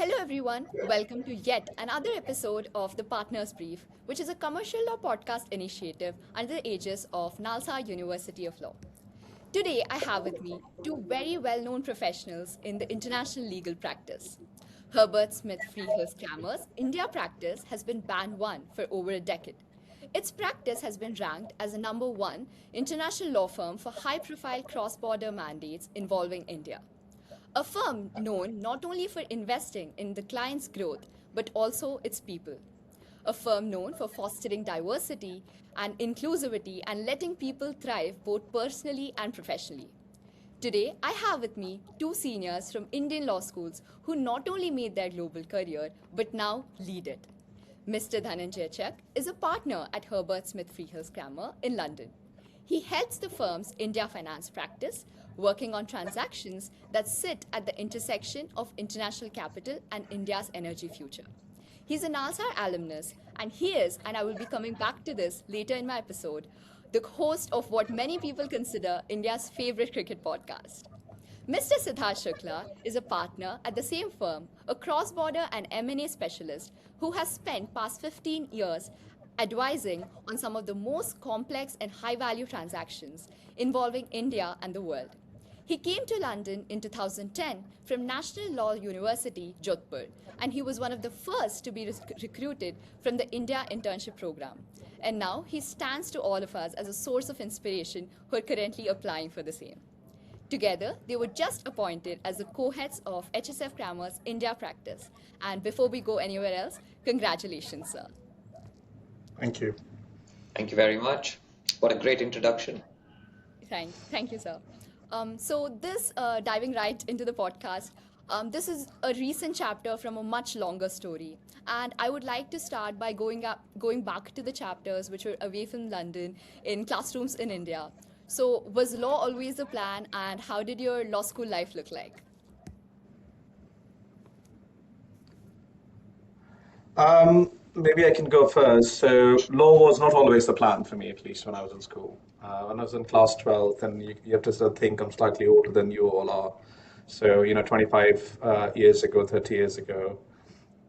Hello, everyone. Welcome to yet another episode of The Partners Brief, which is a commercial law podcast initiative under the aegis of Nalsa University of Law. Today, I have with me two very well known professionals in the international legal practice. Herbert Smith Freehills Kramer's India practice has been band one for over a decade. Its practice has been ranked as a number one international law firm for high profile cross border mandates involving India. A firm known not only for investing in the client's growth, but also its people. A firm known for fostering diversity and inclusivity and letting people thrive both personally and professionally. Today, I have with me two seniors from Indian law schools who not only made their global career, but now lead it. Mr. Dhananjaya Chak is a partner at Herbert Smith Freehills Kramer in London. He heads the firm's India finance practice, working on transactions that sit at the intersection of international capital and India's energy future. He's a NALSAR alumnus, and he is, and I will be coming back to this later in my episode, the host of what many people consider India's favorite cricket podcast. Mr. Siddhartha Shukla is a partner at the same firm, a cross-border and M&A specialist who has spent past 15 years advising on some of the most complex and high-value transactions involving India and the world. He came to London in 2010 from National Law University, Jodhpur, and he was one of the first to be recruited from the India internship program. And now he stands to all of us as a source of inspiration who are currently applying for the same. Together, they were just appointed as the co-heads of HSF Kramer's India practice. And before we go anywhere else, congratulations, sir. Thank you. Thank you very much. What a great introduction. Thank you, sir. Diving right into the podcast, this is a recent chapter from a much longer story. And I would like to start by going back to the chapters which were away from London in classrooms in India. So was law always the plan, and how did your law school life look like? Maybe I can go first. So law was not always the plan for me, at least when I was in school. When I was in class 12, then you have to sort of think I'm slightly older than you all are. So, 25 years ago, 30 years ago,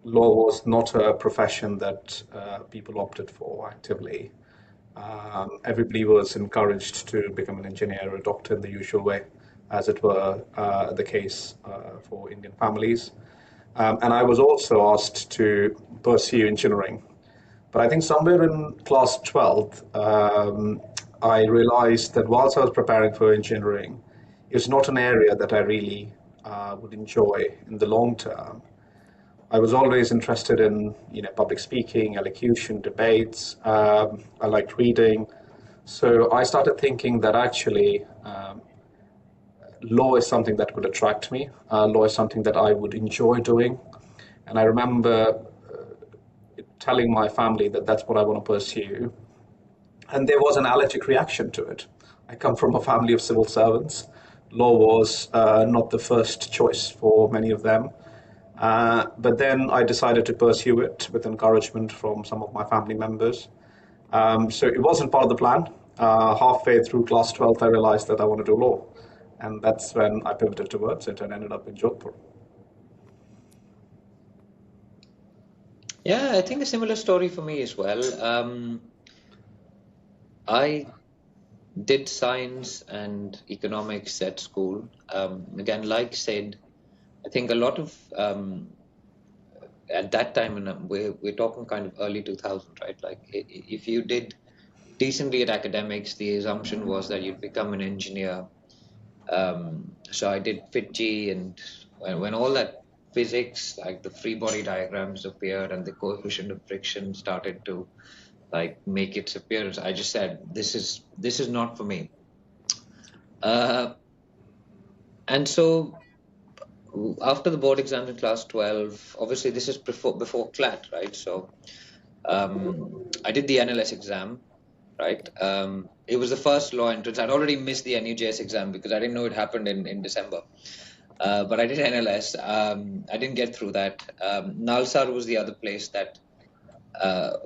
law was not a profession that people opted for actively. Everybody was encouraged to become an engineer or a doctor in the usual way, as it were the case for Indian families. And I was also asked to pursue engineering. But I think somewhere in class 12, I realized that whilst I was preparing for engineering, it's not an area that I really would enjoy in the long term. I was always interested in, public speaking, elocution, debates. I liked reading. So I started thinking that actually law is something that could attract me. Law is something that I would enjoy doing. And I remember telling my family that that's what I want to pursue. And there was an allergic reaction to it. I come from a family of civil servants. Law was not the first choice for many of them. But then I decided to pursue it with encouragement from some of my family members. So it wasn't part of the plan. Halfway through class 12, I realized that I want to do law. And that's when I pivoted towards it and ended up in Jodhpur. Yeah, I think a similar story for me as well. I did science and economics at school. Again, like said, I think a lot of at that time, and we're talking kind of early 2000, right? Like if you did decently at academics, the assumption was that you'd become an engineer. So I did FitG, and when all that physics, like the free body diagrams appeared and the coefficient of friction started to like make its appearance, I just said, this is not for me. And so after the board exams in class 12, obviously this is before CLAT, right? So I did the NLS exam, right? It was the first law entrance. I'd already missed the NUJS exam because I didn't know it happened in December. But I did NLS. I didn't get through that. Nalsar was the other place that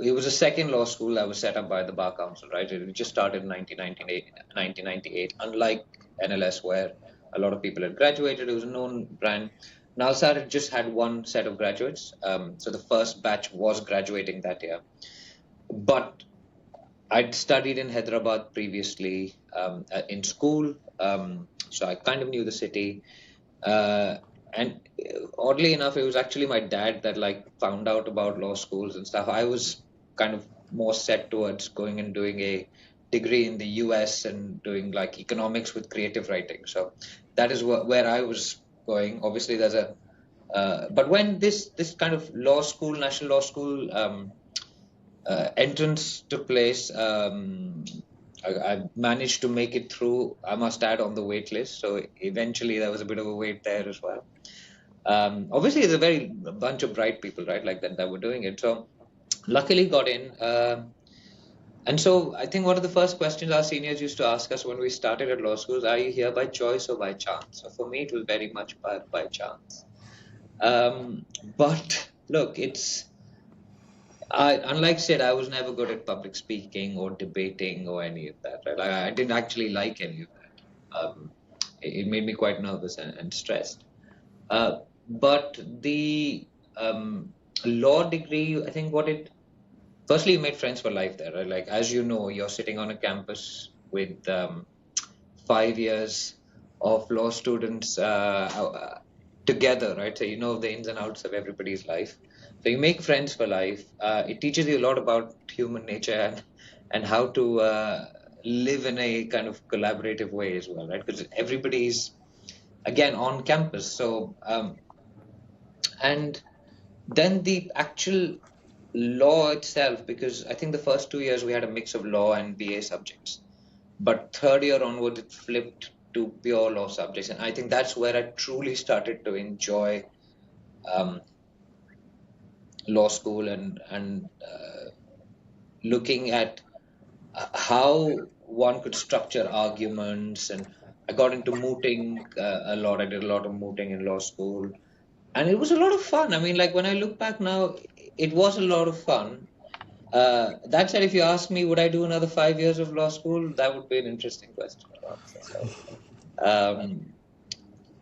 it was a second law school that was set up by the Bar Council, right? It just started in 1998, unlike NLS, where a lot of people had graduated. It was a known brand. Nalsar had just had one set of graduates, so the first batch was graduating that year. But I'd studied in Hyderabad previously in school, so I kind of knew the city. And oddly enough, it was actually my dad that like found out about law schools and stuff. I was kind of more set towards going and doing a degree in the US and doing like economics with creative writing. So that is where I was going. Obviously, there's a but when this kind of law school, national law school entrance took place, I managed to make it through. I must add, on the wait list. So eventually, there was a bit of a wait there as well. Obviously, there's a bunch of bright people, right, like that were doing it. So luckily, got in. And so I think one of the first questions our seniors used to ask us when we started at law schools: are you here by choice or by chance? So for me, it was very much by chance. But look, unlike Sid, I was never good at public speaking or debating or any of that. Right? I didn't actually like any of that. It made me quite nervous and stressed. But the law degree, I think firstly, you made friends for life there. Right? Like, as you know, you're sitting on a campus with 5 years of law students together, right? So you know the ins and outs of everybody's life. So you make friends for life. It teaches you a lot about human nature and how to live in a kind of collaborative way as well, right? Because everybody's, again, on campus. So, and then the actual law itself, because I think the first 2 years we had a mix of law and BA subjects. But third year onward, it flipped to pure law subjects. And I think that's where I truly started to enjoy law school and looking at how one could structure arguments. And I got into mooting a lot. I did a lot of mooting in law school. And it was a lot of fun. I mean, like when I look back now, it was a lot of fun. That said, if you ask me, would I do another 5 years of law school? That would be an interesting question to answer. So,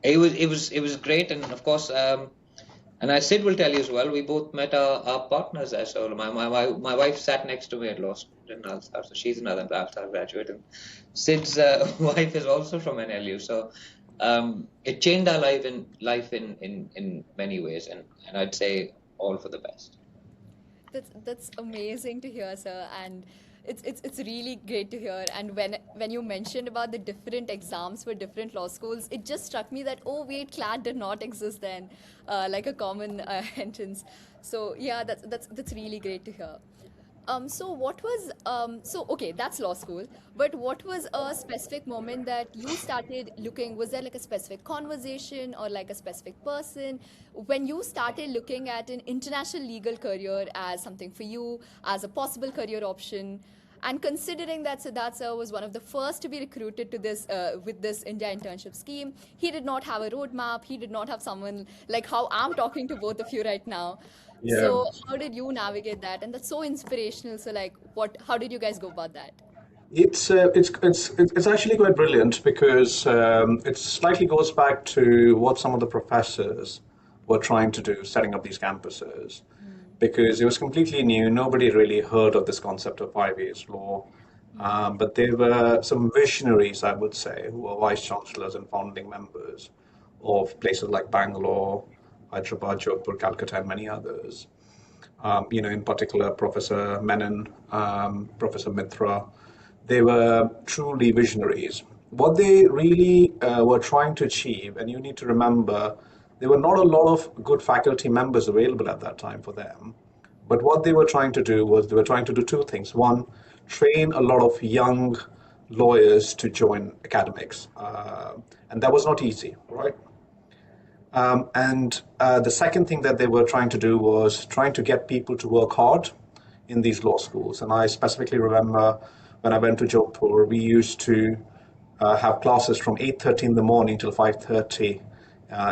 it was great, and of course, and Sid will tell you as well. We both met our partners there. So my wife sat next to me at law school in Nalsar, so she's another Nalsar graduate, and Sid's wife is also from NLU. So it changed our life in many ways, and I'd say all for the best. That's amazing to hear, sir, and it's really great to hear. And when you mentioned about the different exams for different law schools, it just struck me that, oh wait, CLAT did not exist then, like a common entrance. So yeah, that's really great to hear. So what was so okay, that's law school, but what was a specific moment that you started looking? Was there like a specific conversation or like a specific person when you started looking at an international legal career as something for you, as a possible career option? And considering that Siddharth sir was one of the first to be recruited to this with this India internship scheme, he did not have a roadmap. He did not have someone like how I'm talking to both of you right now. Yeah. So how did you navigate that? And that's so inspirational. So like, how did you guys go about that? It's actually quite brilliant because it slightly goes back to what some of the professors were trying to do, setting up these campuses, because it was completely new. Nobody really heard of this concept of 5 years law, but there were some visionaries, I would say, who were vice chancellors and founding members of places like Bangalore, Hyderabad, Jodhpur, Calcutta, and many others. In particular, Professor Menon, Professor Mitra, they were truly visionaries. What they really were trying to achieve, and you need to remember, there were not a lot of good faculty members available at that time for them. But what they were trying to do was they were trying to do two things. One, train a lot of young lawyers to join academics. And that was not easy, right? And the second thing that they were trying to do was trying to get people to work hard in these law schools. And I specifically remember when I went to Jodhpur, we used to have classes from 8:30 in the morning till 5:30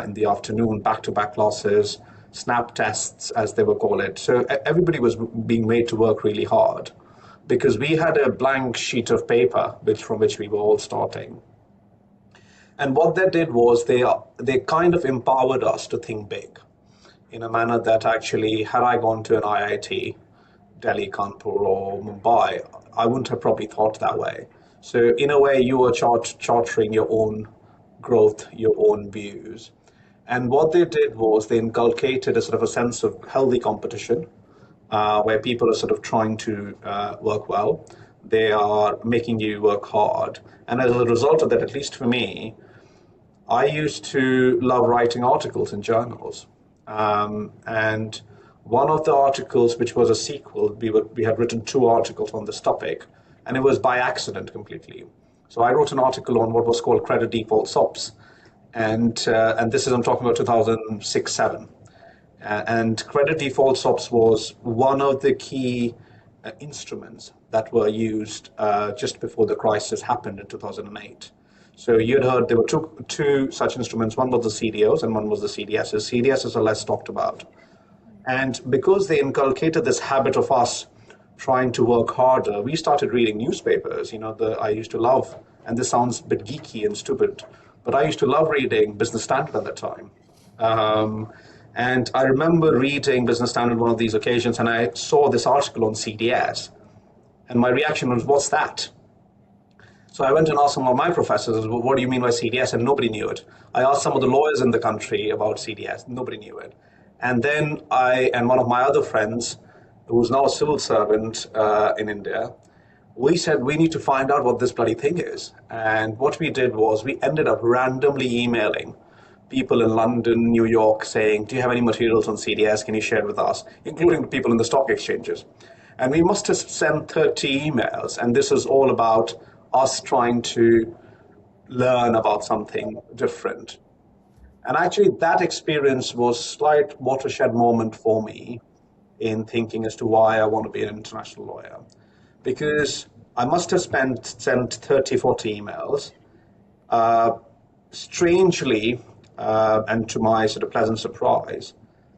in the afternoon, back-to-back classes, snap tests, as they were called it. So everybody was being made to work really hard because we had a blank sheet of paper from which we were all starting. And what they did was they kind of empowered us to think big in a manner that actually, had I gone to an IIT, Delhi, Kanpur, or Mumbai, I wouldn't have probably thought that way. So, in a way, you are chartering your own growth, your own views. And what they did was they inculcated a sort of a sense of healthy competition, where people are sort of trying to work well. They are making you work hard. And as a result of that, at least for me, I used to love writing articles in journals. And one of the articles, which was a sequel, we had written two articles on this topic, and it was by accident completely. So I wrote an article on what was called credit default swaps, and this is, I'm talking about 2006-7. And credit default swaps was one of the key instruments that were used just before the crisis happened in 2008. So you had heard there were two such instruments. One was the CDOs and one was the CDSs. CDSs are less talked about. And because they inculcated this habit of us trying to work harder, we started reading newspapers. I used to love, and this sounds a bit geeky and stupid, but I used to love reading Business Standard at that time. And I remember reading Business Standard one of these occasions, and I saw this article on CDS, and my reaction was, "What's that?" So I went and asked some of my professors, "Well, what do you mean by CDS?" And nobody knew it. I asked some of the lawyers in the country about CDS. Nobody knew it. And then I and one of my other friends, who's now a civil servant in India, we said we need to find out what this bloody thing is. And what we did was we ended up randomly emailing people in London, New York, saying, "Do you have any materials on CDS? Can you share it with us?" Including the people in the stock exchanges. And we must have sent 30 emails, and this is all about us trying to learn about something different. And actually, that experience was a slight watershed moment for me in thinking as to why I want to be an international lawyer. Because I must have sent 30, 40 emails. Strangely, and to my sort of pleasant surprise,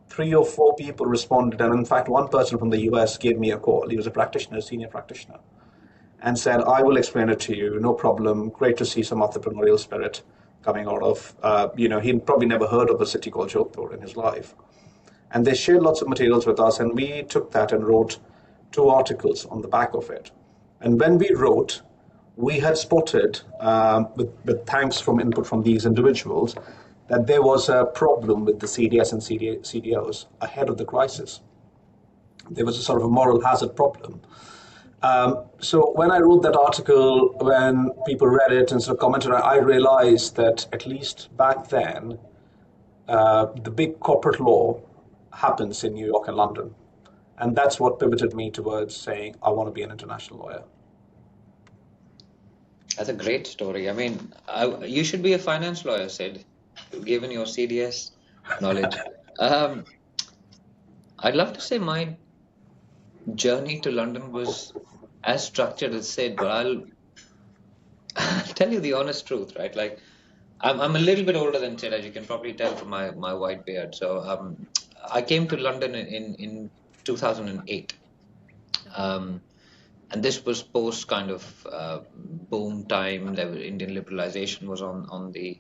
3 or 4 people responded. And in fact, one person from the US gave me a call. He was a practitioner, a senior practitioner, and said, "I will explain it to you, no problem. Great to see some entrepreneurial spirit coming out of," he'd probably never heard of a city called Jodhpur in his life. And they shared lots of materials with us, and we took that and wrote 2 articles on the back of it. And when we wrote, we had spotted, with thanks from input from these individuals, that there was a problem with the CDS and CDOs ahead of the crisis. There was a sort of a moral hazard problem. So when I wrote that article, when people read it and sort of commented, I realized that at least back then, the big corporate law happens in New York and London. And that's what pivoted me towards saying, I want to be an international lawyer. That's a great story. I mean, you should be a finance lawyer, Sid, given your CDS knowledge. I'd love to say my journey to London was as structured as Sid, but I'll tell you the honest truth, right? Like, I'm a little bit older than Sid, as you can probably tell from my white beard. So I came to London in 2008. And this was post kind of boom time. Indian liberalization was on the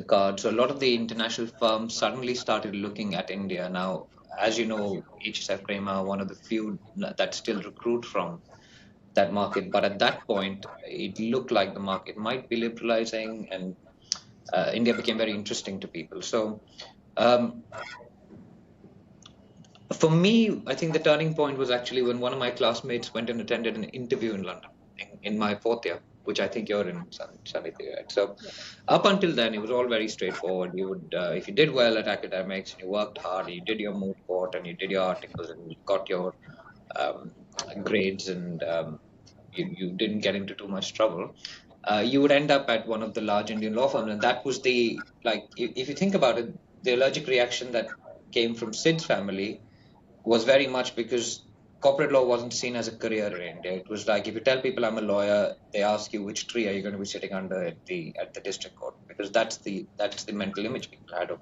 card. So a lot of the international firms suddenly started looking at India. Now, as you know, HSF Kramer, one of the few that still recruit from that market. But at that point, it looked like the market might be liberalizing, and India became very interesting to people. So um, for me, I think the turning point was actually when one of my classmates went and attended an interview in London in my 4th year, which I think you're in, Sanity, right? So Yeah. up until then, it was all very straightforward. You would, if you did well at academics, and you worked hard, you did your moot court, and you did your articles, and you got your um, grades, and you didn't get into too much trouble, you would end up at one of the large Indian law firms. And that was if you think about it, the allergic reaction that came from Sid's family was very much because corporate law wasn't seen as a career in India. It was like, if you tell people I'm a lawyer, they ask you which tree are you going to be sitting under at the district court, because that's the mental image people had of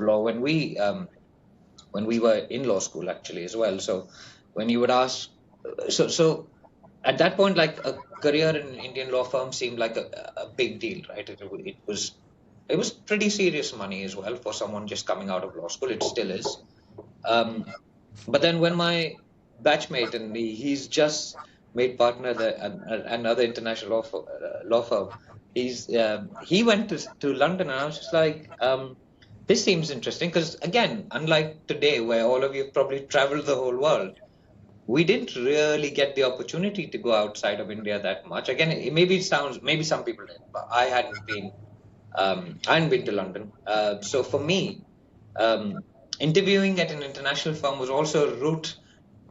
law when we were in law school actually as well. So when you would ask, so at that point, like career in Indian law firm seemed like a big deal, right? It was pretty serious money as well for someone just coming out of law school. It still is. Um, but then when my batchmate, and he's just made partner at another international law firm, he went to London, and I was just like, this seems interesting because again, unlike today where all of you have probably traveled the whole world, we didn't really get the opportunity to go outside of India that much. Again, maybe some people did, but I hadn't been to London. So for me, um, interviewing at an international firm was also a route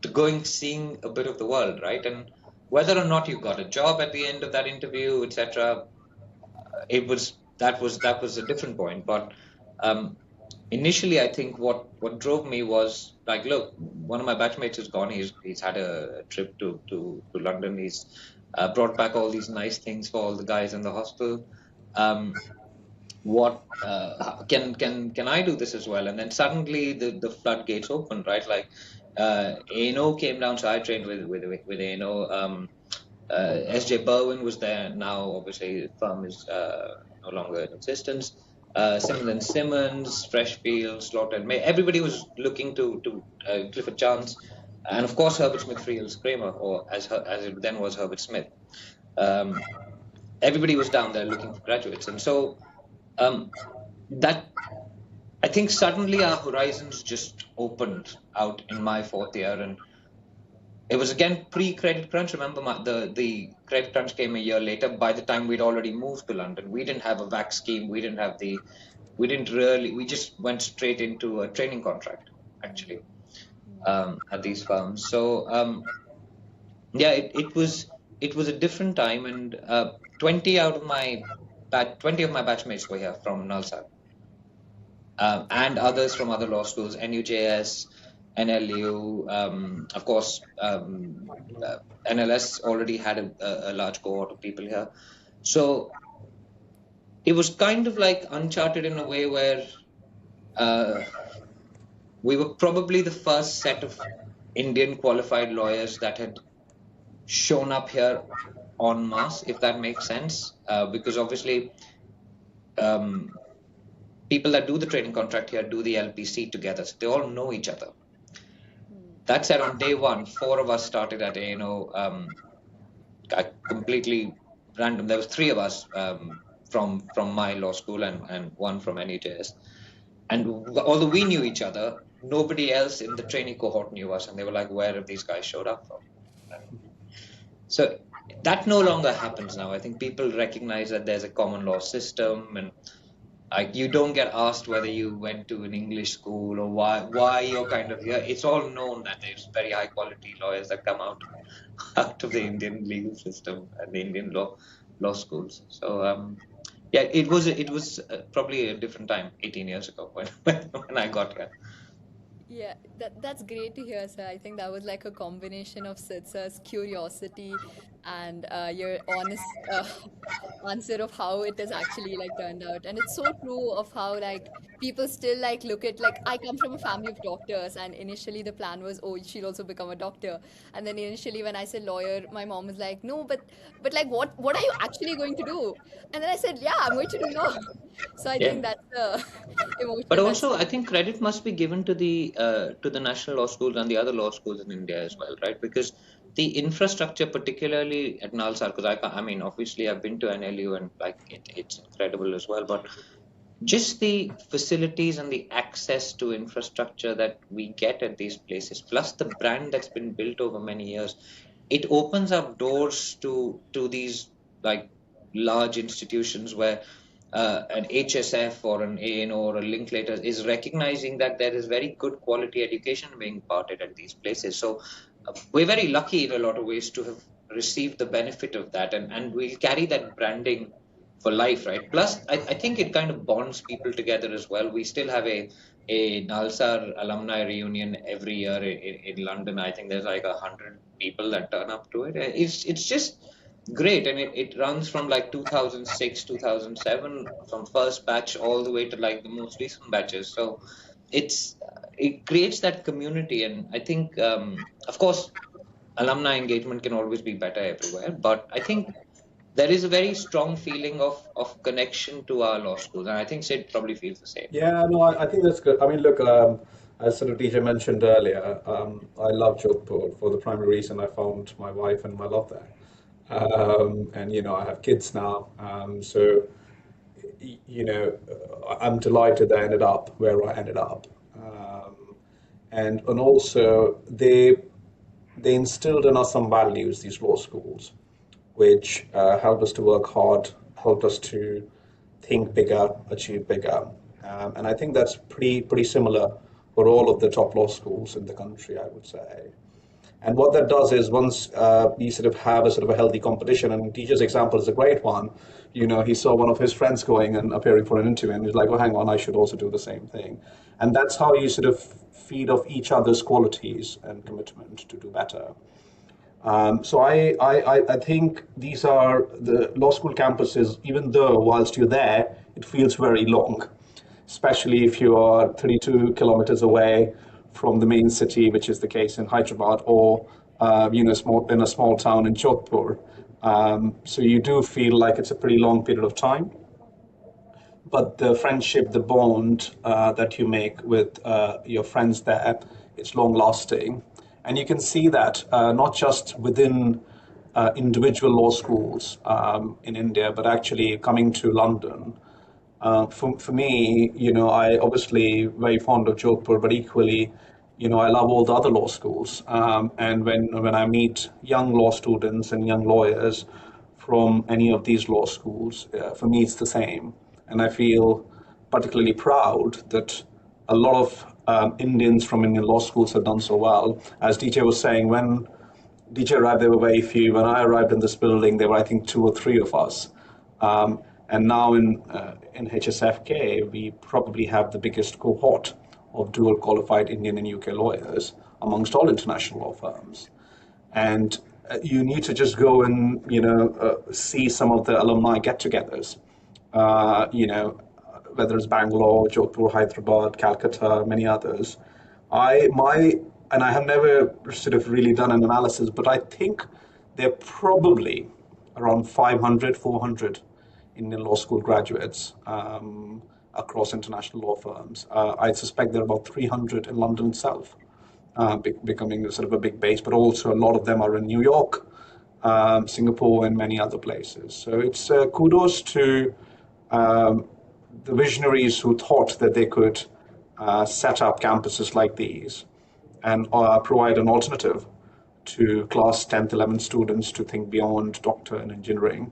to going seeing a bit of the world, right? And whether or not you got a job at the end of that interview, etc., that was a different point. But um, initially, I think what drove me was like, look, one of my batchmates is gone. He's had a trip to London. He's brought back all these nice things for all the guys in the hospital. What can I do this as well? And then suddenly the floodgates opened, right? Like ANO came down, so I trained with ANO. SJ Berwin was there. Now, obviously, the firm is no longer in existence. Simmons and Simmons, Freshfield, Slaughter and May. Everybody was looking to Clifford Chance, and of course Herbert Smith Freehills Kramer, or as it then was Herbert Smith. Everybody was down there looking for graduates, and so that I think suddenly our horizons just opened out in my fourth year, and it was again pre-credit crunch. Remember, the credit crunch came a year later. By the time we'd already moved to London, we didn't have a vac scheme. We didn't really. We just went straight into a training contract actually at these firms. So yeah, it was a different time, and 20 of my batchmates were here from Nalsar, and others from other law schools, NUJS, NLU, of course, NLS already had a large cohort of people here. So it was kind of like uncharted in a way where we were probably the first set of Indian qualified lawyers that had shown up here en masse, if that makes sense, because obviously people that do the training contract here do the LPC together, so they all know each other. That said, on day one, 4 of us started at ANO, completely random. There was 3 of us from my law school and 1 from NEJS. And although we knew each other, nobody else in the trainee cohort knew us, and they were like, "Where have these guys showed up from?" So that no longer happens now. I think people recognize that there's a common law system, and like you don't get asked whether you went to an English school or why you're kind of here. It's all known that there's very high quality lawyers that come out of the Indian legal system and the Indian law schools. So yeah, it was probably a different time 18 years ago when I got here. Yeah, that's great to hear, sir. I think that was like a combination of Sid sir's curiosity and your honest answer of how it has actually like turned out. And it's so true of how like people still like look at like I come from a family of doctors, and initially the plan was, oh, she'll also become a doctor. And then initially when I said lawyer, my mom was like, no, but like what are you actually going to do? And then I said, yeah, I'm going to do law. So I think Yeah. that's the But emotion that's also, I think credit must be given to the national law schools and the other law schools in India as well, right? Because the infrastructure, particularly at Nalsar, because I mean, obviously, I've been to NLU and like it's incredible as well. But just the facilities and the access to infrastructure that we get at these places, plus the brand that's been built over many years, it opens up doors to these like large institutions where an HSF or an ANO or a Linklater is recognizing that there is very good quality education being imparted at these places. So we're very lucky in a lot of ways to have received the benefit of that, and we'll carry that branding for life, right? Plus, I think it kind of bonds people together as well. We still have a Nalsar alumni reunion every year in London. I think there's like 100 people that turn up to it. It's just great, and it runs from like 2006, 2007, from first batch all the way to like the most recent batches. So it creates that community, and I think, of course, alumni engagement can always be better everywhere, but I think there is a very strong feeling of connection to our law schools, and I think Sid probably feels the same. Yeah, no, I think that's good. I mean, look, as sort of DJ mentioned earlier, I love Jodhpur for the primary reason I found my wife and my love there. And, I have kids now. I'm delighted I ended up where I ended up. And also, they instilled in us some values, these law schools, which helped us to work hard, helped us to think bigger, achieve bigger. And I think that's pretty similar for all of the top law schools in the country, I would say. And what that does is once we sort of have a sort of a healthy competition, and teacher's example is a great one. He saw one of his friends going and appearing for an interview, and he's like, "Oh, hang on, I should also do the same thing." And that's how you sort of feed off each other's qualities and commitment to do better. So I think these are the law school campuses, even though whilst you're there, it feels very long, especially if you are 32 kilometers away from the main city, which is the case in Hyderabad, or in a small town in Jodhpur. So you do feel like it's a pretty long period of time, but the friendship, the bond that you make with your friends there, it's long lasting. And you can see that not just within individual law schools in India, but actually coming to London. For me, I obviously very fond of Jodhpur, but equally, I love all the other law schools. And when I meet young law students and young lawyers from any of these law schools, for me, it's the same. And I feel particularly proud that a lot of Indians from Indian law schools have done so well. As DJ was saying, when DJ arrived, there were very few. When I arrived in this building, there were, I think, two or three of us. And now in HSFK, we probably have the biggest cohort of dual qualified Indian and UK lawyers amongst all international law firms. And you need to just go and see some of the alumni get-togethers. Whether it's Bangalore, Jodhpur, Hyderabad, Calcutta, many others. I have never sort of really done an analysis, but I think there are probably around 500, 400 Indian law school graduates across international law firms. I suspect there are about 300 in London itself, becoming a sort of a big base, but also a lot of them are in New York, Singapore, and many other places. So it's kudos to the visionaries who thought that they could set up campuses like these and provide an alternative to class 10th, 11th students to think beyond doctor and engineering.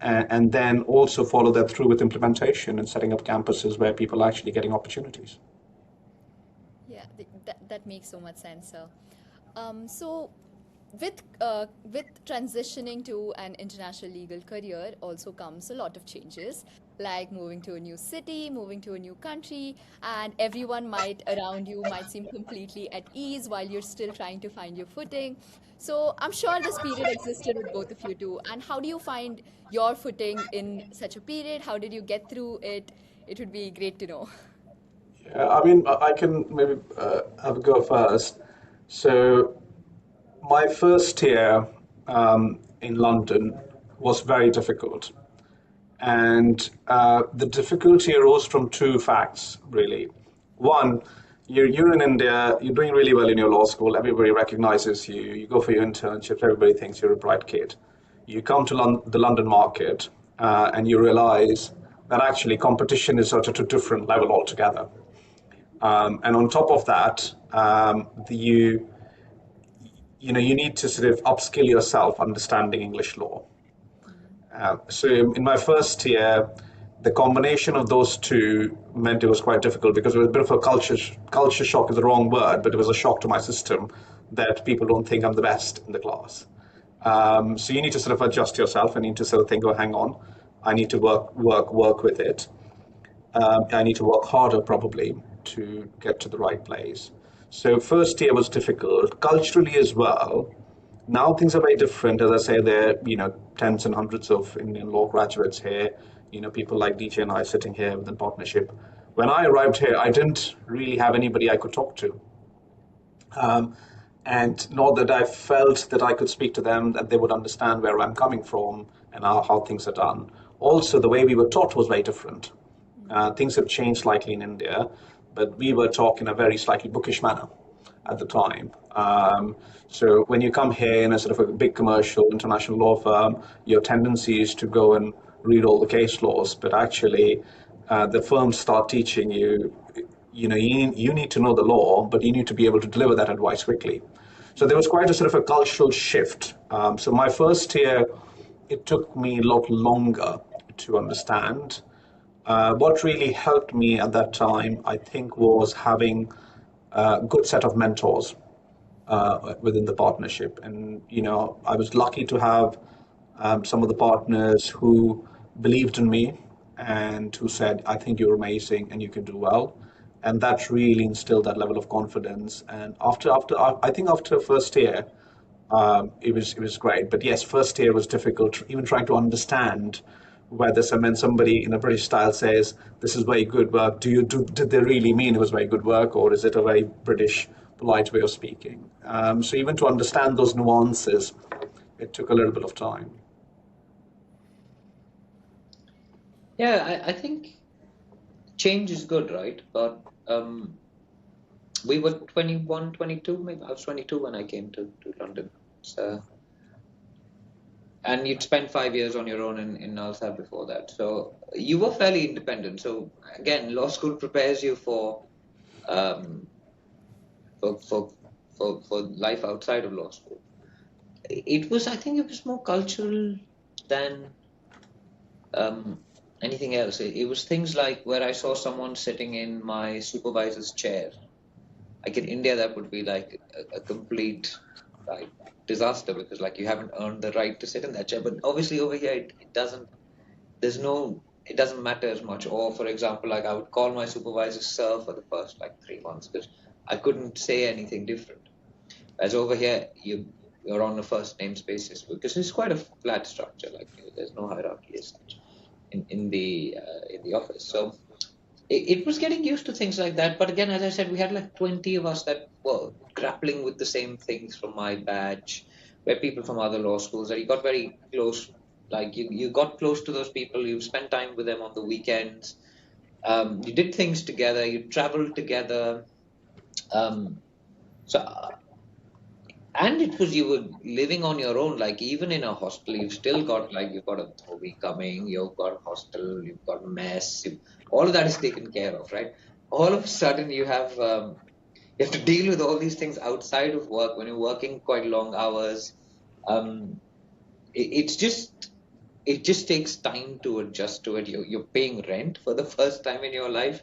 And then also follow that through with implementation and setting up campuses where people are actually getting opportunities. Yeah, that makes so much sense, sir. So, with transitioning to an international legal career also comes a lot of changes, like moving to a new city, moving to a new country, and everyone might around you might seem completely at ease while you're still trying to find your footing. So I'm sure this period existed with both of you too. And how do you find your footing in such a period? How did you get through it? It would be great to know. Yeah, I mean, I can maybe have a go first. So my first year in London was very difficult. And the difficulty arose from two facts, really. One, you're in India, you're doing really well in your law school, everybody recognizes you, you go for your internships, everybody thinks you're a bright kid. You come to the London market and you realize that actually competition is at a different level altogether. And on top of that, you need to sort of upskill yourself understanding English law. So in my first year, the combination of those two meant it was quite difficult because it was a bit of a culture shock is the wrong word, but it was a shock to my system that people don't think I'm the best in the class. So you need to sort of adjust yourself and you need to sort of think, oh, hang on, I need to work with it. I need to work harder probably to get to the right place. So first year was difficult culturally as well. Now things are very different. As I say, there are tens and hundreds of Indian law graduates here. People like DJ and I sitting here within partnership. When I arrived here, I didn't really have anybody I could talk to. and not that I felt that I could speak to them, that they would understand where I'm coming from and how things are done. Also, the way we were taught was very different. Things have changed slightly in India, but we were taught in a very slightly bookish manner at the time. So when you come here in a sort of a big commercial international law firm, your tendency is to go and read all the case laws, but actually, the firms start teaching you, you need to know the law, but you need to be able to deliver that advice quickly. So there was quite a sort of a cultural shift. So my first year, it took me a lot longer to understand. What really helped me at that time, I think, was having a good set of mentors within the partnership. And, I was lucky to have some of the partners who believed in me and who said, I think you're amazing and you can do well. And that really instilled that level of confidence. And I think after first year, it was great. But yes, first year was difficult, even trying to understand whether when somebody in a British style says this is very good work, did they really mean it was very good work, or is it a very British polite way of speaking? So even to understand those nuances, it took a little bit of time. Yeah, I think change is good, right? But we were 21, 22, maybe I was 22 when I came to London. So, and you'd spent 5 years on your own in Nalsa before that. So you were fairly independent. So again, law school prepares you um, for, for, for life outside of law school. I think it was more cultural than um, anything else. It was things like where I saw someone sitting in my supervisor's chair. Like in India, that would be like a complete like disaster because like you haven't earned the right to sit in that chair. But obviously over here, it doesn't. There's no. It doesn't matter as much. Or for example, like I would call my supervisor sir for the first like 3 months because I couldn't say anything different. As over here, you're on a first name basis because it's quite a flat structure. Like there's no hierarchy as such in the office. So it was getting used to things like that. But again, as I said, we had like 20 of us that were grappling with the same things from my batch, where people from other law schools that you got very close. Like you got close to those people. You spent time with them on the weekends. You did things together. You traveled together. Um, so and it was you were living on your own, like even in a hostel you've still got like you've got a Thobi coming, you've got a hostel, you've got a mess, all of that is taken care of, right? All of a sudden you have to deal with all these things outside of work when you're working quite long hours. um it's just it just takes time to adjust to it. You're paying rent for the first time in your life.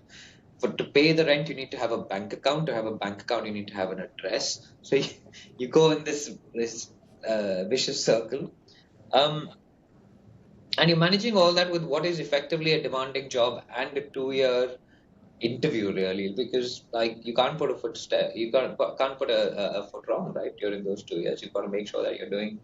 For to pay the rent, you need to have a bank account. To have a bank account, you need to have an address. So you go in this vicious circle. Um, and you're managing all that with what is effectively a demanding job and a 2 year interview, really, because like you can't put a footstep, you can't put a foot wrong, right? During those 2 years, you've got to make sure that you're doing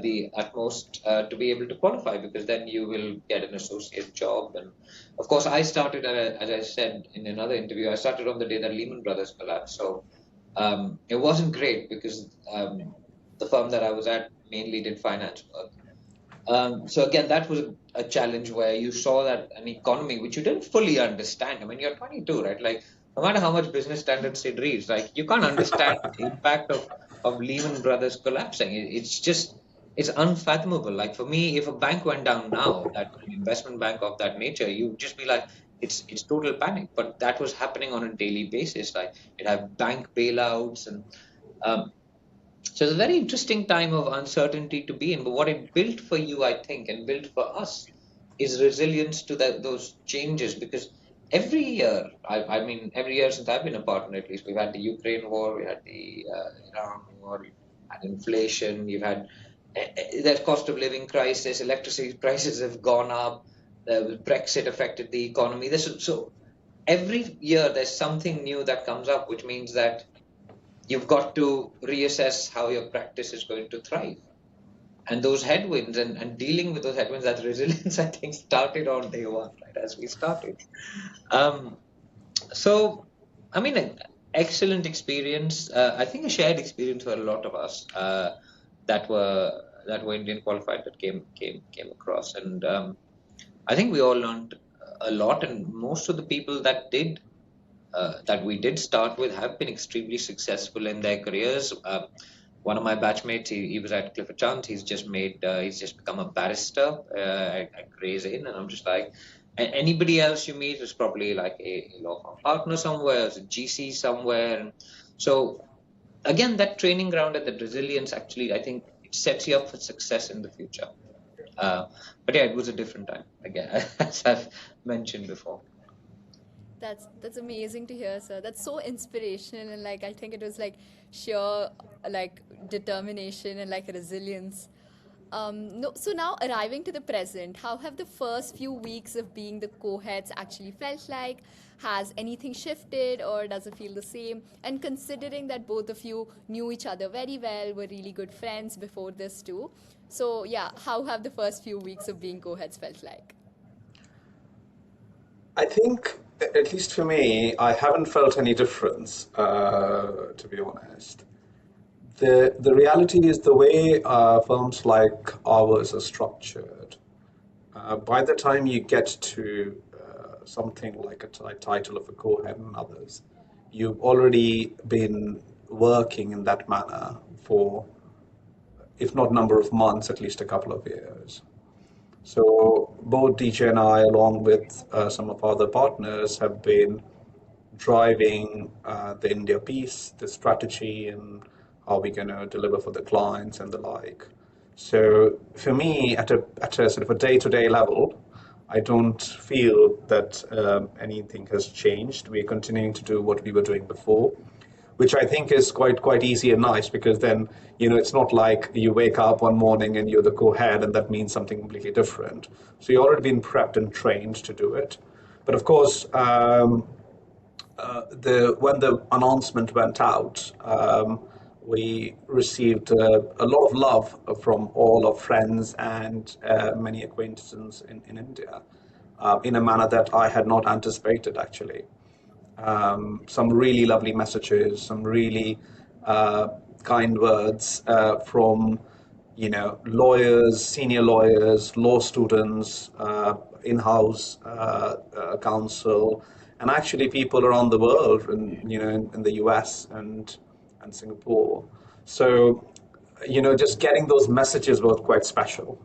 the utmost to be able to qualify, because then you will get an associate job. And of course, I started, as I said in another interview, I started on the day that Lehman Brothers collapsed. So it wasn't great because the firm that I was at mainly did finance work. So again, that was a challenge where you saw that an economy which you didn't fully understand. I mean, you're 22, right? Like, no matter how much business standards it reads, like you can't understand the impact of Lehman Brothers collapsing. It's just it's unfathomable. Like for me, if a bank went down now, that an investment bank of that nature, you'd just be like, it's total panic. But that was happening on a daily basis. Like it had bank bailouts and um, so it's a very interesting time of uncertainty to be in. But what it built for you, I think, and built for us is resilience to those changes. Because every year, I mean, every year since I've been a partner, at least, we've had the Ukraine war, we had the Iran war, you've had inflation, you've had the cost of living crisis, electricity prices have gone up, Brexit affected the economy. So every year there's something new that comes up, which means that you've got to reassess how your practice is going to thrive. And those headwinds and dealing with those headwinds, that resilience, I think, started on day one, right, as we started. Um, so, I mean, excellent experience. I think a shared experience for a lot of us that were Indian qualified that came across, and I think we all learned a lot. And most of the people that we did start with have been extremely successful in their careers. One of my batchmates, he was at Clifford Chance. He's just become a barrister at Gray's Inn, and I'm just like, anybody else you meet is probably like a law firm partner somewhere, as a GC somewhere. And so again, that training ground and that resilience actually, I think, it sets you up for success in the future. But yeah, it was a different time again, as I've mentioned before. That's amazing to hear, sir. That's so inspirational, and like I think it was like sheer like determination and like resilience. No, so now arriving to the present, how have the first few weeks of being the co-heads actually felt like? Has anything shifted, or does it feel the same? And considering that both of you knew each other very well, were really good friends before this too. So yeah, how have the first few weeks of being co-heads felt like? I think, at least for me, I haven't felt any difference, to be honest. The reality is the way firms like ours are structured. By the time you get to something like a title of a co-head and others, you've already been working in that manner for, if not number of months, at least a couple of years. So both DJ and I, along with some of our other partners, have been driving the India piece, the strategy, and how we're going to deliver for the clients and the like. So for me, at a sort of a day-to-day level, I don't feel that anything has changed. We're continuing to do what we were doing before, which I think is quite easy and nice, because then it's not like you wake up one morning and you're the co-head and that means something completely different. So you've already been prepped and trained to do it. But of course, when the announcement went out, we received a lot of love from all our friends and many acquaintances in India, in a manner that I had not anticipated, actually. Some really lovely messages, some really uh, kind words from lawyers, senior lawyers, law students, in-house counsel, and actually people around the world, in the US and Singapore. So, just getting those messages was quite special.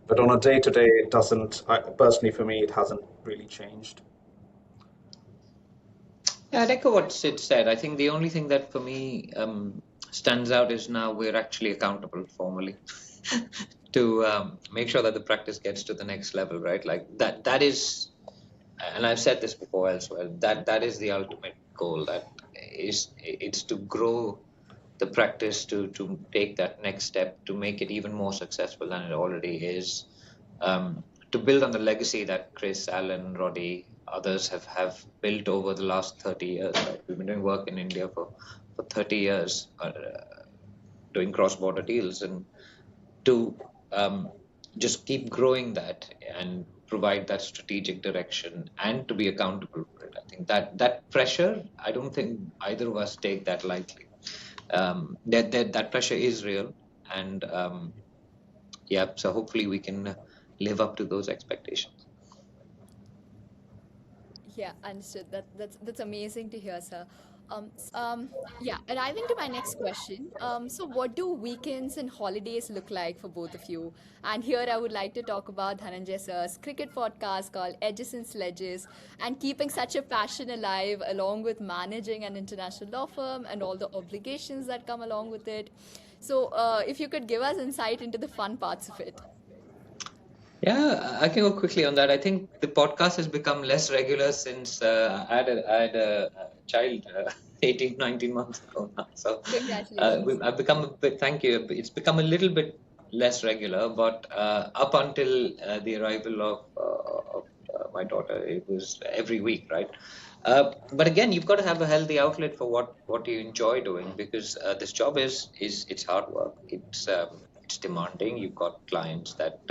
But on a day-to-day, it doesn't. Personally, for me, it hasn't really changed. Yeah, I echo what Sid said. I think the only thing that for me stands out is now we're actually accountable formally to make sure that the practice gets to the next level, right? Like that is, and I've said this before elsewhere, that is the ultimate goal. That is, it's to grow the practice to take that next step to make it even more successful than it already is. To build on the legacy that Chris, Alan, Roddy, others have built over the last 30 years. Right? We've been doing work in India for 30 years, doing cross-border deals, and to just keep growing that and provide that strategic direction and to be accountable for it. I think that pressure, I don't think either of us take that lightly. That pressure is real, and yeah, so hopefully we can live up to those expectations. Yeah, understood. That's amazing to hear, sir. Yeah, arriving to my next question. So, what do weekends and holidays look like for both of you? And here I would like to talk about Dhananjay sir's cricket podcast called Edges and Sledges, and keeping such a passion alive, along with managing an international law firm and all the obligations that come along with it. So, if you could give us insight into the fun parts of it. Yeah, I can go quickly on that. I think the podcast has become less regular since I had a child 18, 19 months ago now. So Congratulations. I've become a bit, thank you. It's become a little bit less regular, but up until the arrival of my daughter, it was every week, right? But again, you've got to have a healthy outlet for what you enjoy doing, because this job is it's hard work. It's demanding. You've got clients that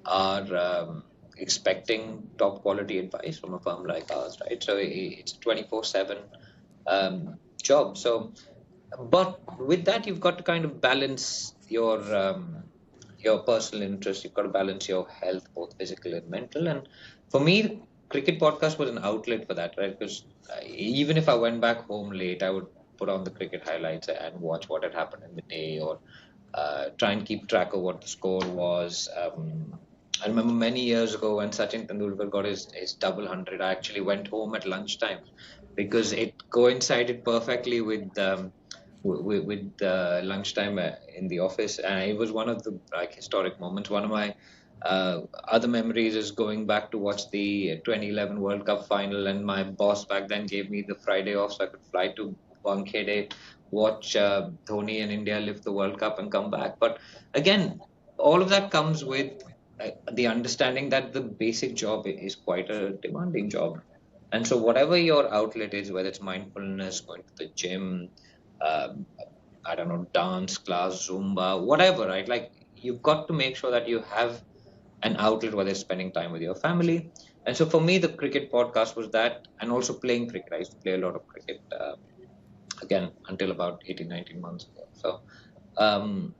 are expecting top quality advice from a firm like ours, right? So it's 24/7. job. So, but with that, you've got to kind of balance your personal interest. You've got to balance your health, both physical and mental. And for me, cricket podcast was an outlet for that, right? Because even if I went back home late, I would put on the cricket highlights and watch what had happened in the day, or try and keep track of what the score was. I remember many years ago when Sachin Tendulkar got his double hundred, I actually went home at lunchtime because it coincided perfectly with lunchtime in the office, and it was one of the like historic moments. One of my other memories is going back to watch the 2011 World Cup final, and my boss back then gave me the Friday off so I could fly to Wankhede, watch Dhoni and India lift the World Cup and come back. But again, all of that comes with the understanding that the basic job is quite a demanding job. And so, whatever your outlet is, whether it's mindfulness, going to the gym, um, I don't know, dance class, Zumba, whatever, right? Like, you've got to make sure that you have an outlet where they're spending time with your family. And so, for me, the cricket podcast was that, and also playing cricket. I used to play a lot of cricket, again, until about 18, 19 months ago. So, um,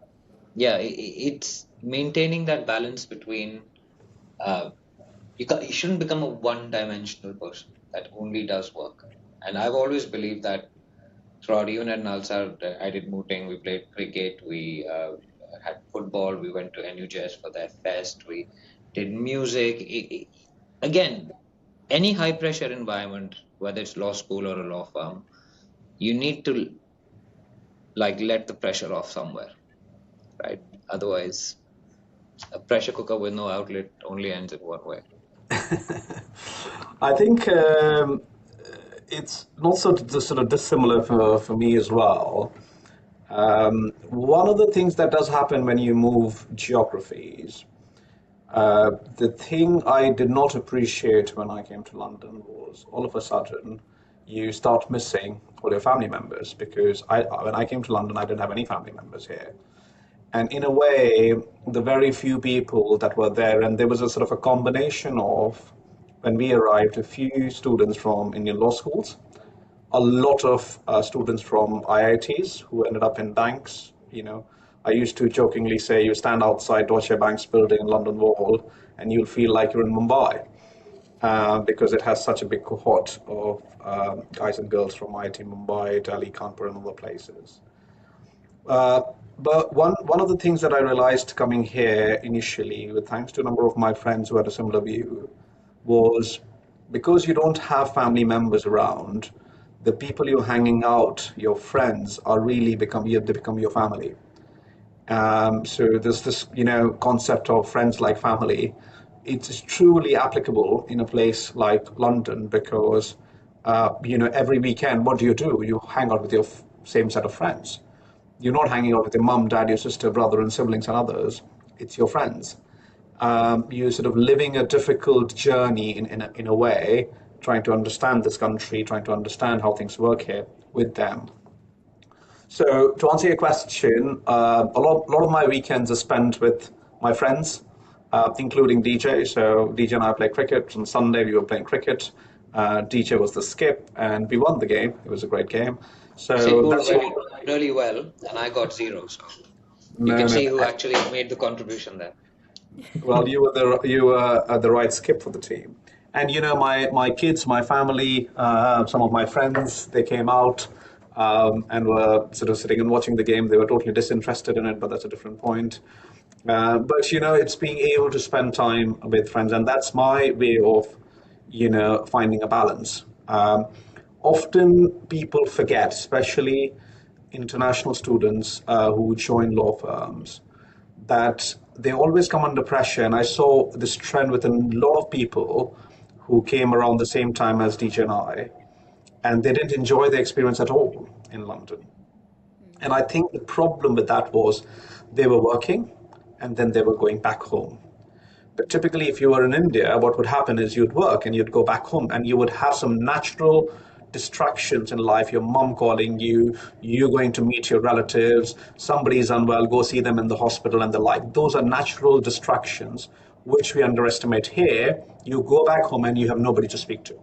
yeah, it's maintaining that balance between uh, you shouldn't become a one-dimensional person that only does work. And I've always believed that throughout, even at Nalsar, I did mooting, we played cricket, we had football, we went to NUJS for their fest, we did music. Again, any high-pressure environment, whether it's law school or a law firm, you need to like let the pressure off somewhere, right? Otherwise, a pressure cooker with no outlet only ends in one way. I think it's not sort of dissimilar for me as well. One of the things that does happen when you move geographies, the thing I did not appreciate when I came to London was all of a sudden you start missing all your family members, because when I came to London, I didn't have any family members here. And in a way, the very few people that were there, and there was a sort of a combination of, when we arrived, a few students from Indian law schools, a lot of students from IITs who ended up in banks. I used to jokingly say you stand outside Deutsche Bank's building in London Wall and you'll feel like you're in Mumbai, because it has such a big cohort of guys and girls from IIT Mumbai, Delhi, Kanpur, and other places. Uh, but one of the things that I realized coming here initially, with thanks to a number of my friends who had a similar view, was because you don't have family members around, the people you're hanging out, your friends, are really they become your family. So there's this, concept of friends like family. It's truly applicable in a place like London because, every weekend, what do? You hang out with your same set of friends. You're not hanging out with your mum, dad, your sister, brother, and siblings and others. It's your friends. You're sort of living a difficult journey in a way, trying to understand this country, trying to understand how things work here with them. So to answer your question, a lot of my weekends are spent with my friends, including DJ. So DJ and I play cricket. On Sunday we were playing cricket. DJ was the skip, and we won the game. It was a great game. So you So pulled that's really, really well, and I got zero. So you no, can no. see who actually made the contribution there. Well, you were the right skip for the team. And my kids, my family, some of my friends, they came out and were sort of sitting and watching the game. They were totally disinterested in it, but that's a different point. But it's being able to spend time with friends, and that's my way of finding a balance. Often people forget, especially international students who join law firms, that they always come under pressure. And I saw this trend with a lot of people who came around the same time as DJ and I, and they didn't enjoy the experience at all in London. And I think the problem with that was they were working and then they were going back home. But typically, if you were in India, what would happen is you'd work and you'd go back home and you would have some natural distractions in life. Your mom calling you, you going to meet your relatives, somebody's unwell, go see them in the hospital and the like. Those are natural distractions which we underestimate here. You go back home and you have nobody to speak to.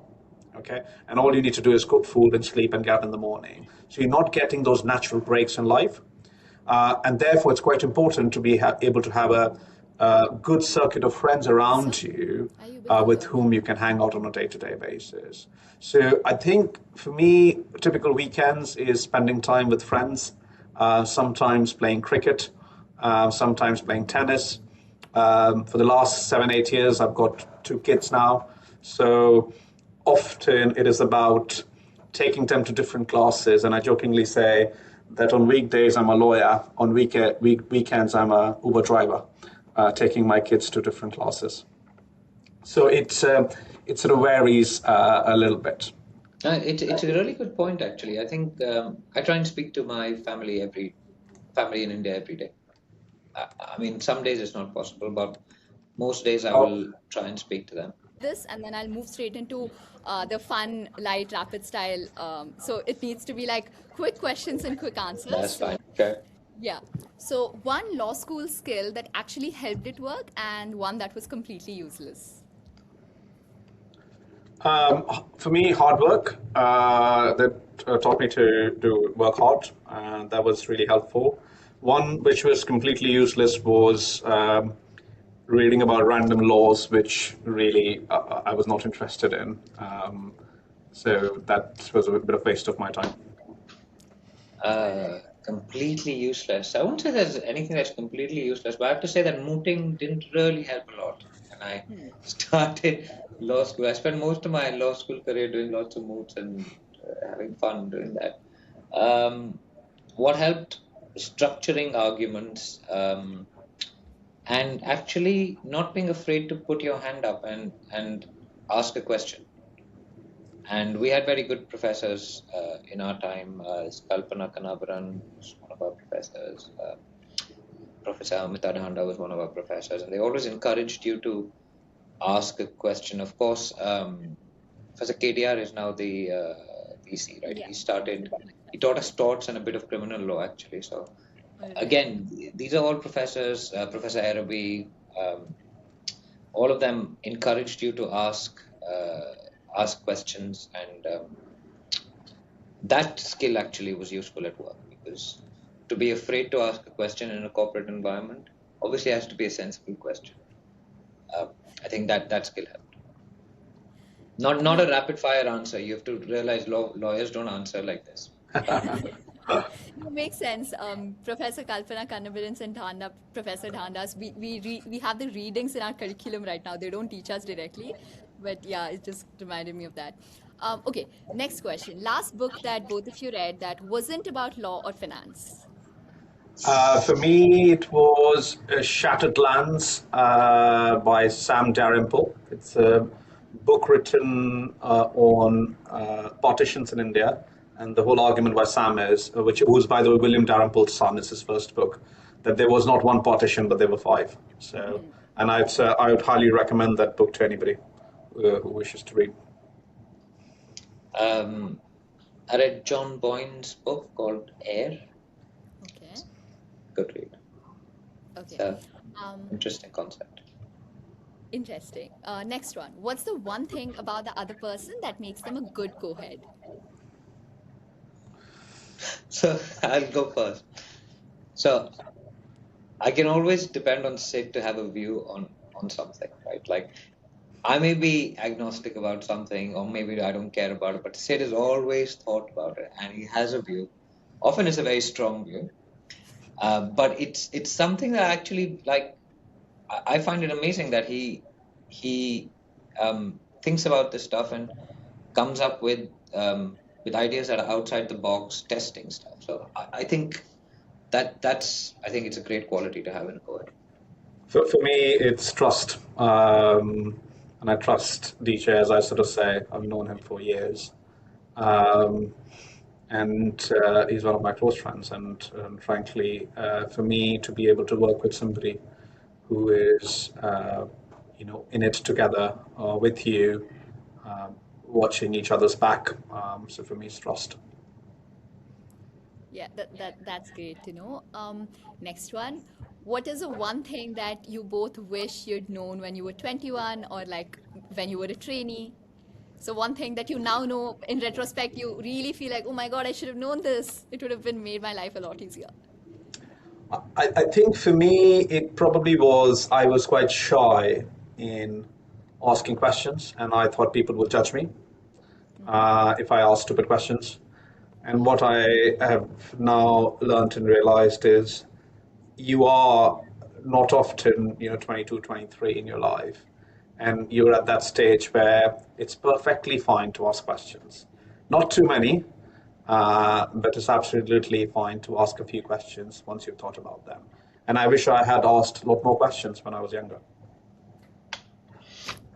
okay? And all you need to do is cook food and sleep and get up in the morning. So you're not getting those natural breaks in life. And therefore, it's quite important to be able to have a good circuit of friends Sir, around you are you able to with hear me? whom you can hang out on a day-to-day basis. So I think for me, typical weekends is spending time with friends, sometimes playing cricket, sometimes playing tennis. For the last 7, 8 years, I've got 2 kids now. So often it is about taking them to different classes. And I jokingly say that on weekdays, I'm a lawyer. On weekends, I'm a Uber driver, taking my kids to different classes. So it sort of varies a little bit. It's a really good point, actually. I think I try and speak to my family in India every day. I mean, some days it's not possible, but most days I Oh, will try and speak to them. This, and then I'll move straight into the fun, light, rapid style. So it needs to be like quick questions and quick answers. That's fine. So, Okay. yeah. So, one law school skill that actually helped it work, and one that was completely useless. for me, hard work that taught me to do work hard, and that was really helpful. One which was completely useless was reading about random laws, which really I was not interested in. So that was a bit of waste of my time. Completely useless. I won't say there's anything that's completely useless, but I have to say that mooting didn't really help a lot. And I started law school. I spent most of my law school career doing lots of moots and having fun doing that. Um, what helped? Structuring arguments, and actually not being afraid to put your hand up and ask a question. And we had very good professors in our time. Kalpana Kanavaran was one of our professors. Professor Amita Dhanda was one of our professors, and they always encouraged you to ask a question. Of course, Professor KDR is now the VC, right? Yeah. He taught us torts and a bit of criminal law, actually. So, All right. again, these are all professors, Professor Arabi, all of them encouraged you to ask questions, and that skill actually was useful at work, because to be afraid to ask a question in a corporate environment obviously has to be a sensible question. Uh, I think that skill helped. Not a rapid fire answer. You have to realize lawyers don't answer like this. You can't do it. No, makes sense. Professor Kalpana Kannavaran and Professor Dhandas, we have the readings in our curriculum right now. They don't teach us directly, but yeah, it just reminded me of that. Okay, next question. Last book that both of you read that wasn't about law or finance. For me, it was Shattered Lands by Sam Dalrymple. It's a book written on partitions in India, and the whole argument by Sam is, who's by the way William Dalrymple's son, is his first book, that there was not one partition, but there were five. So, and I would highly recommend that book to anybody who wishes to read. Um, I read John Boyne's book called Air. Okay. Good read. It's Okay. an Um, interesting concept. Interesting. Next one. What's the one thing about the other person that makes them a good co-head? So I'll go first. So I can always depend on Sid to have a view on something, right? Like I may be agnostic about something, or maybe I don't care about it, but Sid has always thought about it, and he has a view. Often it's a very strong view, but it's something that actually, like, I find it amazing that he thinks about this stuff and comes up with ideas that are outside the box, testing stuff. So I think I think it's a great quality to have in a co-ed. For me, it's trust. And I trust DJ, as I sort of say. I've known him for years. Um, and he's one of my close friends. And frankly, for me to be able to work with somebody who is, in it together with you, watching each other's back. So for me, it's trust. Yeah, that's great to know. Next one. What is the one thing that you both wish you'd known when you were 21 or like when you were a trainee? So one thing that you now know in retrospect, you really feel like, oh my God, I should have known this. It would have been made my life a lot easier. I think for me, it probably was, I was quite shy in asking questions, and I thought people would judge me if I asked stupid questions. And what I have now learned and realized is you are not often, 22, 23 in your life, and you're at that stage where it's perfectly fine to ask questions. Not too many, but it's absolutely fine to ask a few questions once you've thought about them. And I wish I had asked a lot more questions when I was younger.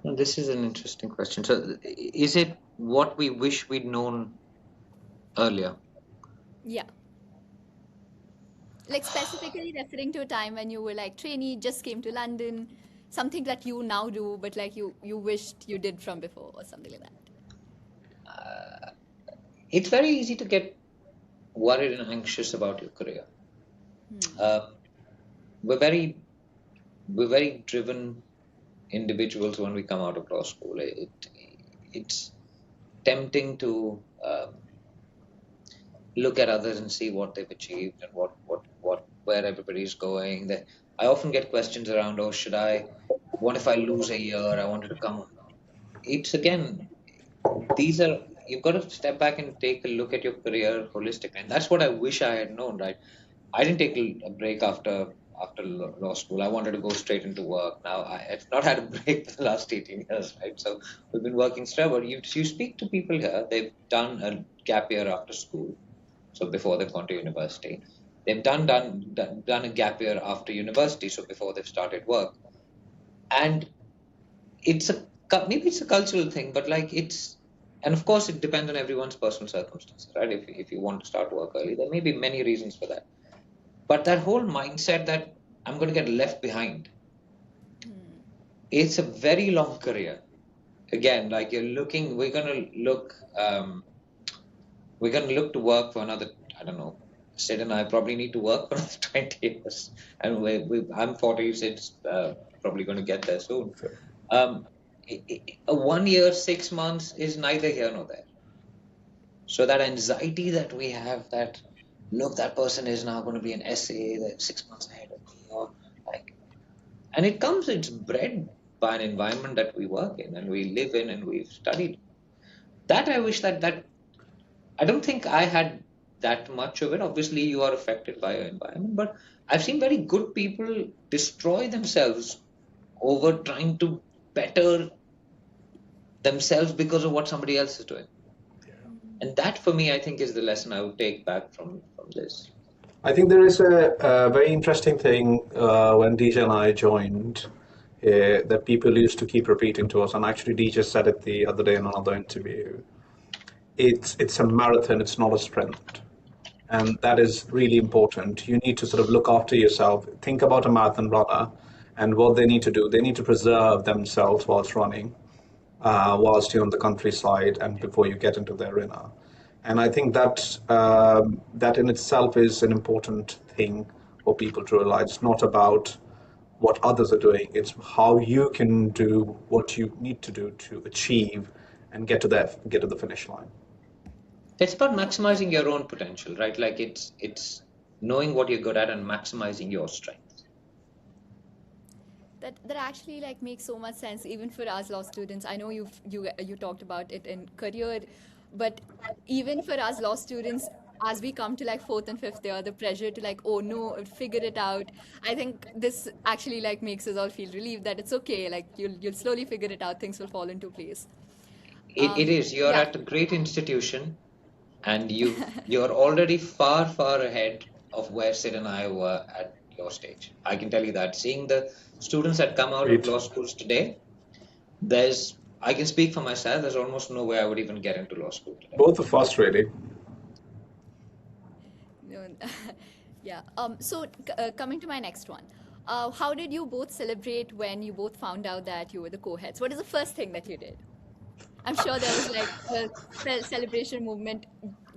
Well, this is an interesting question. So, is it what we wish we'd known earlier? Yeah. Like specifically referring to a time when you were like trainee, just came to London, something that you now do, but like you wished you did from before or something like that. It's very easy to get worried and anxious about your career. We're very driven individuals when we come out of law school. It's tempting to look at others and see what they've achieved and where everybody's going. I often get questions around, oh, what if I lose a year? I wanted to come. It's again, you've got to step back and take a look at your career holistically. And that's what I wish I had known, right? I didn't take a break after law school. I wanted to go straight into work. Now I've not had a break for the last 18 years, right? So we've been working straight. But you speak to people here, they've done a gap year after school, so before they've gone to university. They've done a gap year after university, so before they've started work. And maybe it's a cultural thing, but and of course it depends on everyone's personal circumstances, right? If you want to start work early, there may be many reasons for that. But that whole mindset that I'm going to get left behind, it's a very long career. Again, like we're going to look to work for another, I don't know, Sid and I probably need to work for another 20 years. And I'm 40, Sid's probably going to get there soon. A 1 year, 6 months is neither here nor there. So that anxiety that we have that, look, that person is now going to be an essay, they're 6 months ahead of me, or and it's bred by an environment that we work in and we live in and we've studied. That I wish that I don't think I had that much of it. Obviously, you are affected by your environment, but I've seen very good people destroy themselves over trying to better themselves because of what somebody else is doing. And that, for me, I think is the lesson I would take back from this. I think there is a very interesting thing when DJ and I joined that people used to keep repeating to us, and actually DJ said it the other day in another interview. It's a marathon, it's not a sprint. And that is really important. You need to sort of look after yourself. Think about a marathon runner and what they need to do. They need to preserve themselves whilst running, whilst you're on the countryside and before you get into the arena. And I think that in itself is an important thing for people to realize. It's not about what others are doing. It's how you can do what you need to do to achieve and get to the finish line. It's about maximizing your own potential, right? Like it's knowing what you're good at and maximizing your strengths. That actually like makes so much sense even for us law students. I know you talked about it in career, but even for us law students, as we come to like fourth and fifth year, the pressure to like, oh no, figure it out. I think this actually like makes us all feel relieved that it's okay. Like you'll slowly figure it out. Things will fall into place. It is. You're Yeah. at a great institution, and you're already far ahead of where Sid and I were at your stage. I can tell you that. Seeing the students that come out of law schools today, I can speak for myself. There's almost no way I would even get into law school today. Both of us, really. Yeah. So coming to my next one, how did you both celebrate when you both found out that you were the co-heads? What is the first thing that you did? I'm sure there was like a celebration movement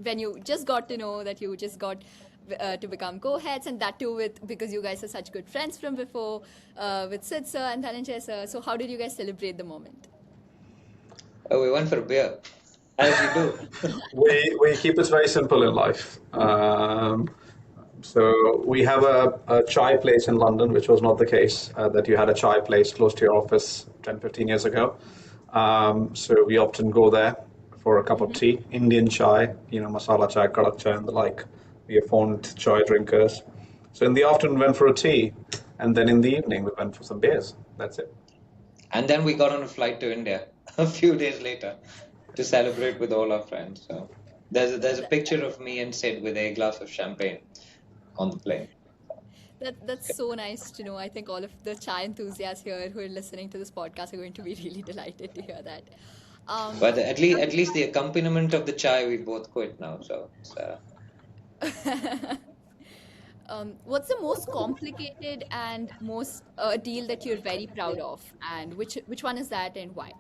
when you just got to know that you just got to become co-heads, and that too because you guys are such good friends from before with Sid sir and Dhananjaya sir. So how did you guys celebrate the moment? Oh, we went for a beer, as you do. We keep it very simple in life. So we have a chai place in London, which was not the case, that you had a chai place close to your office 10, 15 years ago. So we often go there for a cup of tea, Indian chai, masala chai, kadak chai, and the like. We are fond chai drinkers. So in the afternoon, we went for a tea, and then in the evening, we went for some beers. That's it. And then we got on a flight to India a few days later to celebrate with all our friends. So there's a picture of me and Sid with a glass of champagne on the plane. That's so nice to know. I think all of the chai enthusiasts here who are listening to this podcast are going to be really delighted to hear that. Um, But at least the accompaniment of the chai we both quit now. So it's, what's the most complicated and most deal that you're very proud of, and which one is that and why?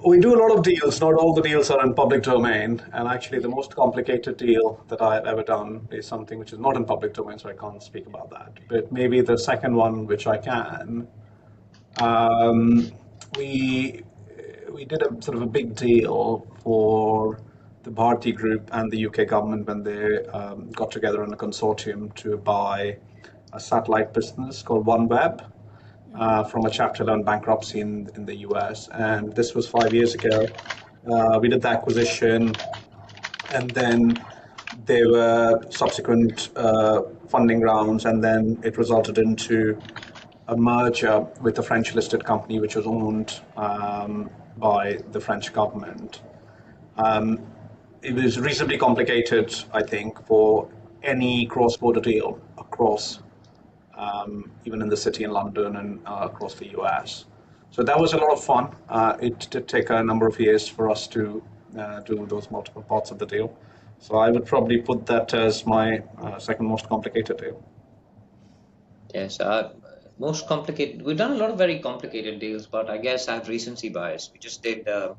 We do a lot of deals. Not all the deals are in public domain. And actually, the most complicated deal that I've ever done is something which is not in public domain, so I can't speak about that. But maybe the second one, which I can, um, we we did a sort of a big deal for the Bharti Group and the UK government when they got together in a consortium to buy a satellite business called OneWeb from a Chapter 11 bankruptcy in the US. And this was 5 years ago. We did the acquisition, and then there were subsequent funding rounds, and then it resulted into a merger with a French listed company which was owned by the French government. It was reasonably complicated, I think, for any cross border deal across even in the city in London and across the US. So that was a lot of fun. It did take a number of years for us to do those multiple parts of the deal. So I would probably put that as my second most complicated deal. yes, most complicated. We've done a lot of very complicated deals, but I guess I have recency bias. We just did a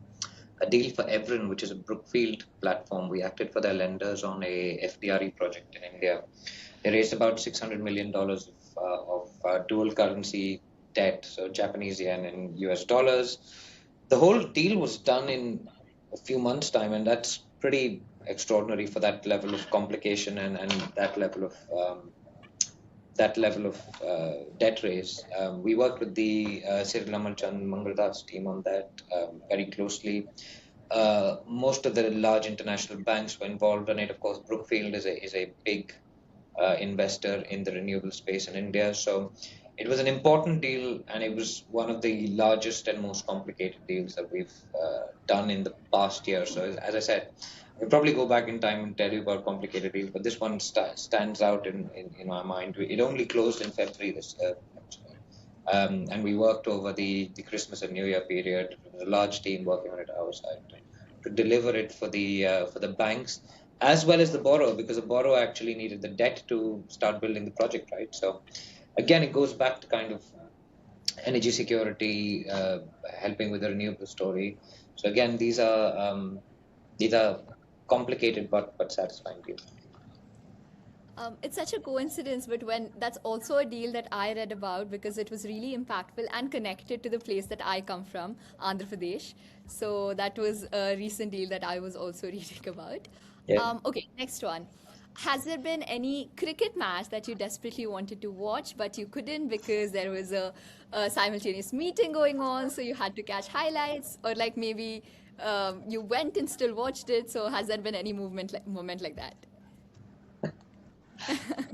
deal for Evren, which is a Brookfield platform. We acted for their lenders on a FDRE project in India. They raised about $600 million of dual currency debt, so Japanese yen and US dollars. The whole deal was done in a few months' time, and that's pretty extraordinary for that level of complication and that level of debt raise. We worked with the Cyril Amalchand Mangaldas team on that very closely. Most of the large international banks were involved in it. Of course, Brookfield is a big investor in the renewable space in India. So it was an important deal, and it was one of the largest and most complicated deals that we've done in the past year. So as I said, I'll probably go back in time and tell you about complicated deals, but this one stands out in my mind. It only closed in February this year, actually. And we worked over the Christmas and New Year period. There was a large team working on it our side to deliver it for the banks as well as the borrower, because the borrower actually needed the debt to start building the project, right? So again, it goes back to kind of energy security, helping with the renewable story. So again, these are complicated but satisfying deals. It's such a coincidence, but when that's also a deal that I read about because it was really impactful and connected to the place that I come from, Andhra Pradesh. So that was a recent deal that I was also reading about. Yeah. Okay, next one. Has there been any cricket match that you desperately wanted to watch but you couldn't because there was a simultaneous meeting going on, so you had to catch highlights, or like maybe you went and still watched it? So has there been any moment like that?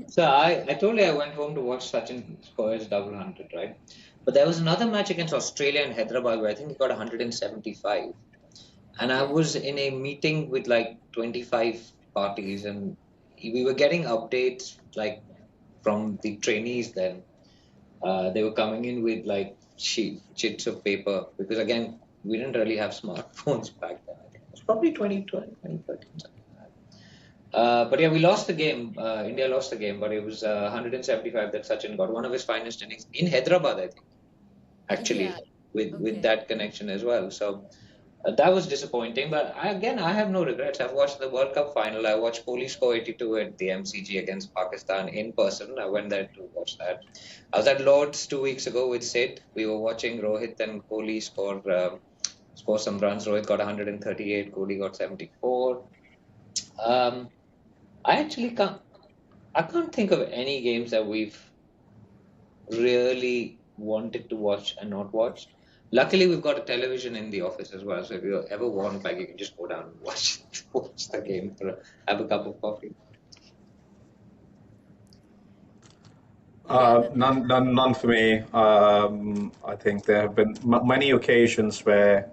So I told you I went home to watch Sachin score his double hundred, right? But there was another match against Australia in Hyderabad where I think he got 175. And I was in a meeting with like 25 parties, and we were getting updates like from the trainees then. They were coming in with like sheets of paper because again, we didn't really have smartphones back then. I think it was probably 2012, 2013, something like that. But yeah, we lost the game. India lost the game, but it was 175 that Sachin got, one of his finest innings in Hyderabad, I think, Yeah. actually, with Okay. that connection as well. So That was disappointing, but I have no regrets. I've watched the World Cup final. I watched Kohli score 82 at the MCG against Pakistan in person. I went there to watch that. I was at Lord's 2 weeks ago with Sid. We were watching Rohit and Kohli score some runs. Rohit got 138, Kohli got 74. Um, I actually can't think of any games that we've really wanted to watch and not watched. Luckily, we've got a television in the office as well, so if you ever want, like, you can just go down and watch the game have a cup of coffee. Yeah, that, None for me. I think there have been many occasions where,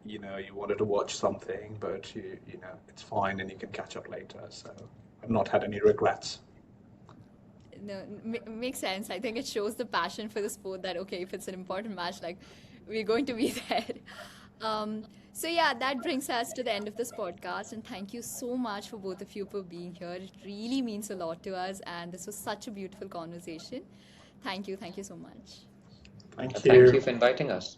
you wanted to watch something, but it's fine and you can catch up later. So I've not had any regrets. no, makes sense. I think it shows the passion for the sport that, okay, if it's an important match, like, we're going to be there. So yeah, that brings us to the end of this podcast, and thank you so much for both of you for being here. It really means a lot to us, and this was such a beautiful conversation. Thank you so much. Thank Thank you you. for inviting us.